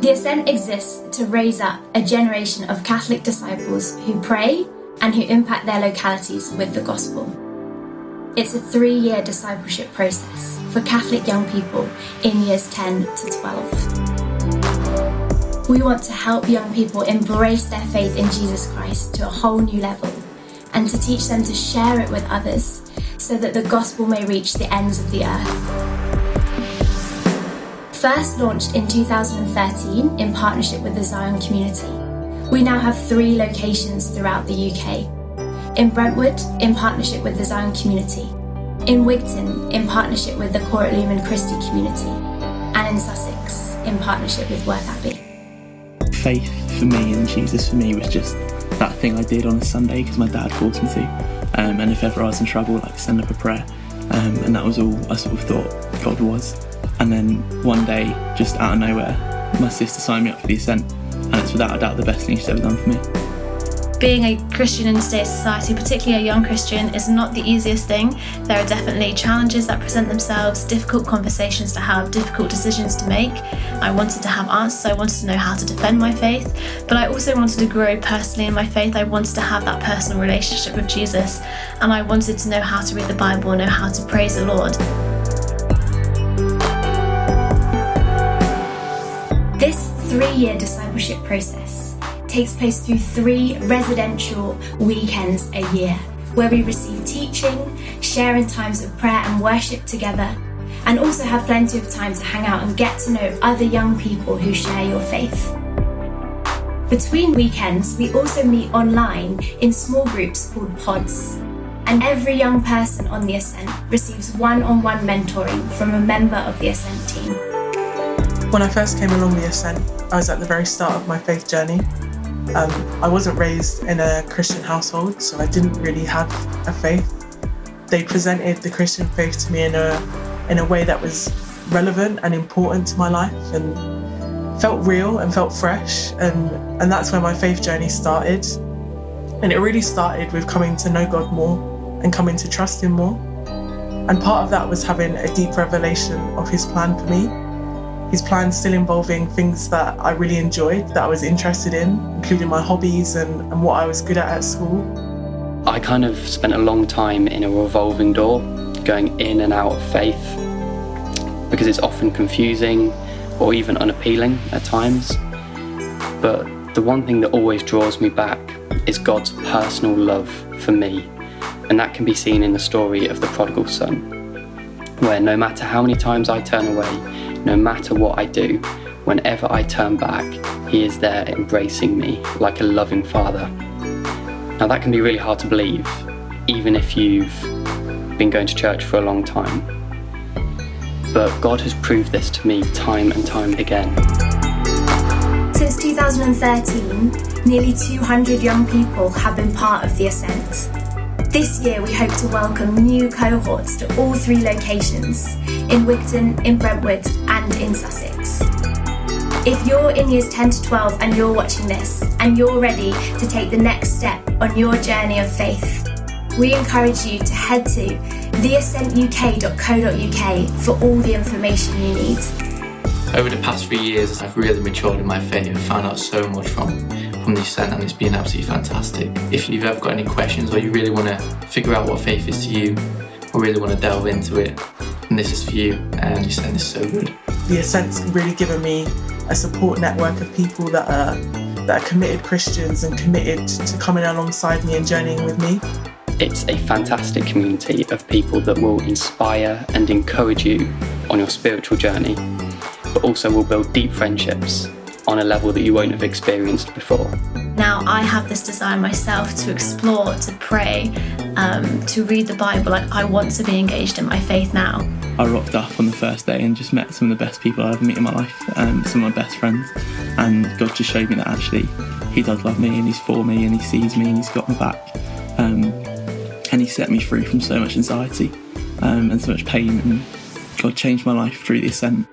The Ascent exists to raise up a generation of Catholic disciples who pray and who impact their localities with the gospel. It's a 3-year discipleship process for Catholic young people in years 10 to 12. We want to help young people embrace their faith in Jesus Christ to a whole new level and to teach them to share it with others so that the gospel may reach the ends of the earth. First launched in 2013 in partnership with the Zion Community, we now have 3 locations throughout the UK. In Brentwood, in partnership with the Zion Community, in Wigton, in partnership with the Court Lumen Christi Community, and in Sussex, in partnership with Worth Abbey. Faith for me and Jesus for me was just that thing I did on a Sunday because my dad forced me to. And if ever I was in trouble, like send up a prayer. And that was all I sort of thought God was. And then one day, just out of nowhere, my sister signed me up for the Ascent, and it's without a doubt the best thing she's ever done for me. Being a Christian in today's society, particularly a young Christian, is not the easiest thing. There are definitely challenges that present themselves, difficult conversations to have, difficult decisions to make. I wanted to have answers, I wanted to know how to defend my faith, but I also wanted to grow personally in my faith. I wanted to have that personal relationship with Jesus, and I wanted to know how to read the Bible and know how to praise the Lord. This 3-year discipleship process takes place through 3 residential weekends a year, where we receive teaching, share in times of prayer and worship together, and also have plenty of time to hang out and get to know other young people who share your faith. Between weekends, we also meet online in small groups called pods, and every young person on the Ascent receives one-on-one mentoring from a member of the Ascent team. When I first came along the Ascent, I was at the very start of my faith journey. I wasn't raised in a Christian household, so I didn't really have a faith. They presented the Christian faith to me in a way that was relevant and important to my life and felt real and felt fresh. And that's where my faith journey started. And it really started with coming to know God more and coming to trust Him more. And part of that was having a deep revelation of His plan for me. His plan still involving things that I really enjoyed, that I was interested in, including my hobbies and what I was good at school. I kind of spent a long time in a revolving door, going in and out of faith, because it's often confusing or even unappealing at times. But the one thing that always draws me back is God's personal love for me, and that can be seen in the story of the prodigal son, where no matter how many times I turn away, no matter what I do, whenever I turn back, He is there embracing me like a loving father. Now that can be really hard to believe, even if you've been going to church for a long time. But God has proved this to me time and time again. Since 2013, nearly 200 young people have been part of the Ascent. This year we hope to welcome new cohorts to all 3 locations, in Wigton, in Brentwood and in Sussex. If you're in years 10 to 12 and you're watching this and you're ready to take the next step on your journey of faith, we encourage you to head to theascentuk.co.uk for all the information you need. Over the past 3 years, I've really matured in my faith and found out so much from the Ascent, and it's been absolutely fantastic. If you've ever got any questions or you really want to figure out what faith is to you or really want to delve into it, then this is for you, and the Ascent is so good. The Ascent's really given me a support network of people that are committed Christians and committed to coming alongside me and journeying with me. It's a fantastic community of people that will inspire and encourage you on your spiritual journey, but also will build deep friendships on a level that you won't have experienced before. Now I have this desire myself to explore, to pray, to read the Bible. Like, I want to be engaged in my faith now. I rocked up on the first day and just met some of the best people I've ever met in my life, some of my best friends, and God just showed me that actually He does love me and He's for me and He sees me and He's got my back, and He set me free from so much anxiety and so much pain, and God changed my life through the Ascent.